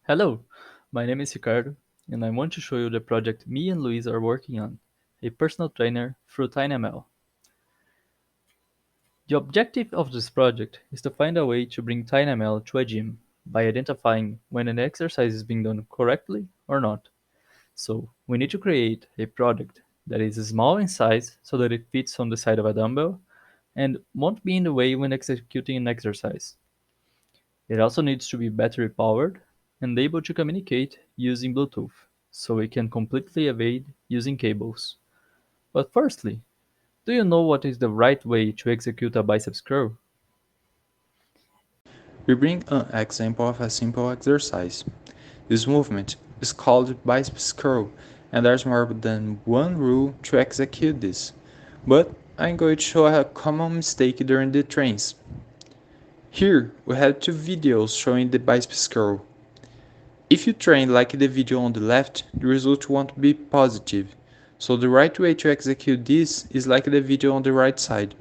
Hello, my name is Ricardo, and I want to show you the project me and Luis are working on, a personal trainer through TinyML. The objective of this project is to find a way to bring TinyML to a gym by identifying when an exercise is being done correctly or not. So, we need to create a product that is small in size so that it fits on the side of a dumbbell and won't be in the way when executing an exercise. It also needs to be battery powered and able to communicate using Bluetooth, so we can completely evade using cables. But firstly, do you know what is the right way to execute a biceps curl? We bring an example of a simple exercise. This movement is called biceps curl, and there's more than one rule to execute this. But I'm going to show a common mistake during the trains. Here we have two videos showing the biceps curl. If you train like the video on the left, the result won't be positive. So the right way to execute this is like the video on the right side.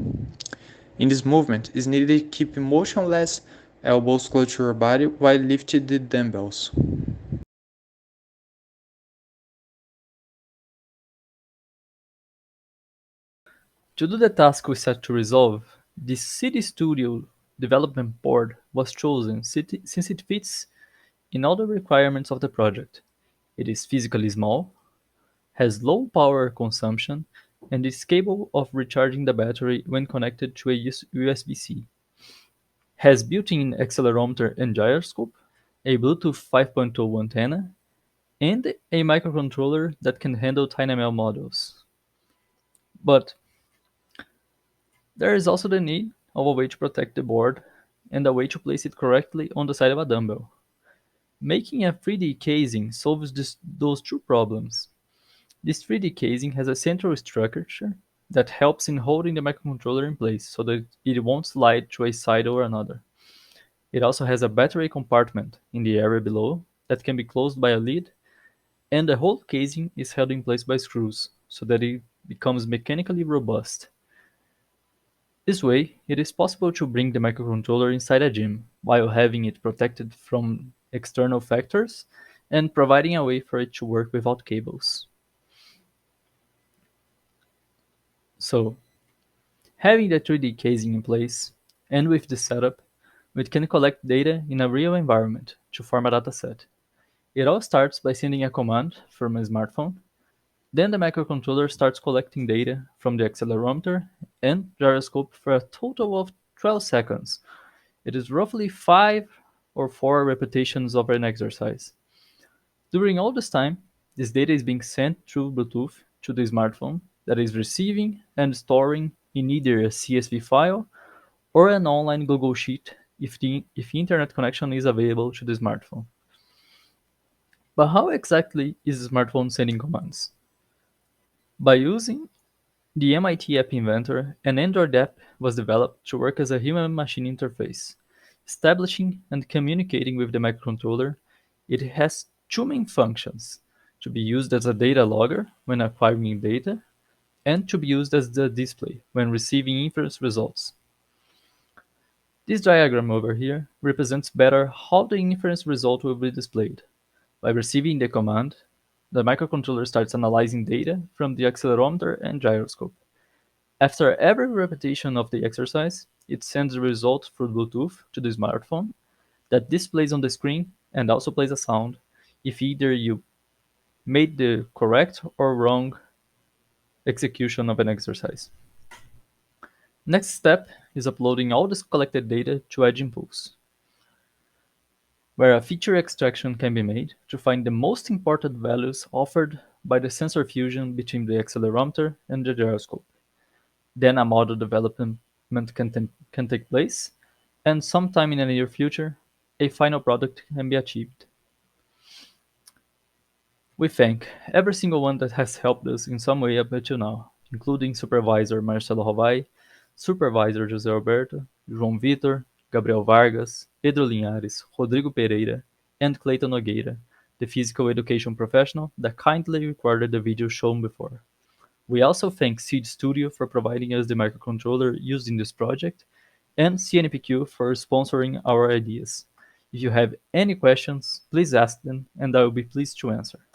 In this movement, it's needed to keep motionless, elbows close to your body while lifting the dumbbells. To do the task we set to resolve, the City Studio development board was chosen since it fits in all the requirements of the project. It is physically small, has low power consumption, and is capable of recharging the battery when connected to a USB-C. Has built-in accelerometer and gyroscope, a Bluetooth 5.0 antenna, and a microcontroller that can handle TinyML models. But there is also the need of a way to protect the board and a way to place it correctly on the side of a dumbbell. Making a 3D casing solves those two problems. This 3D casing has a central structure that helps in holding the microcontroller in place so that it won't slide to a side or another. It also has a battery compartment in the area below that can be closed by a lid, and the whole casing is held in place by screws so that it becomes mechanically robust. This way, it is possible to bring the microcontroller inside a gym while having it protected from external factors and providing a way for it to work without cables. So, having the 3D casing in place, and with this setup, we can collect data in a real environment to form a dataset. It all starts by sending a command from a smartphone. Then the microcontroller starts collecting data from the accelerometer and gyroscope for a total of 12 seconds. It is roughly 5 or 4 repetitions of an exercise. During all this time, this data is being sent through Bluetooth to the smartphone that is receiving and storing in either a CSV file or an online Google Sheet if internet connection is available to the smartphone. But how exactly is the smartphone sending commands? By using the MIT App Inventor, an Android app was developed to work as a human-machine interface. Establishing and communicating with the microcontroller, it has two main functions: to be used as a data logger when acquiring data, and to be used as the display when receiving inference results. This diagram over here represents better how the inference result will be displayed. By receiving the command, the microcontroller starts analyzing data from the accelerometer and gyroscope. After every repetition of the exercise, it sends the result through Bluetooth to the smartphone that displays on the screen and also plays a sound if either you made the correct or wrong execution of an exercise. Next step is uploading all this collected data to Edge Impulse, where a feature extraction can be made to find the most important values offered by the sensor fusion between the accelerometer and the gyroscope. Then a model development can take place, and sometime in the near future, a final product can be achieved. We thank every single one that has helped us in some way up until now, including Supervisor Marcelo Rovai, Supervisor José Alberto, João Vitor, Gabriel Vargas, Pedro Linhares, Rodrigo Pereira, and Clayton Nogueira, the physical education professional that kindly recorded the video shown before. We also thank Seed Studio for providing us the microcontroller used in this project, and CNPq for sponsoring our ideas. If you have any questions, please ask them and I will be pleased to answer.